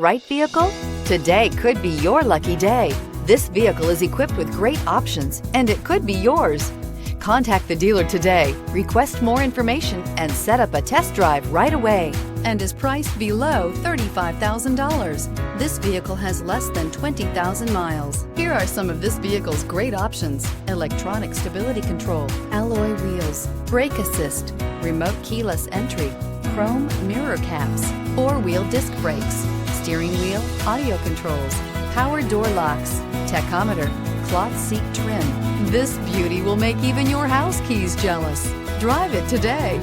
Right vehicle? Today could be your lucky day. This vehicle is equipped with great options and it could be yours. Contact the dealer today, request more information, and set up a test drive right away. And is priced below $35,000. This vehicle has less than 20,000 miles. Here are some of this vehicle's great options: electronic stability control, alloy wheels, brake assist, remote keyless entry, chrome mirror caps, four-wheel disc brakes, steering wheel audio controls, power door locks, tachometer, cloth seat trim. This beauty will make even your house keys jealous. Drive it today.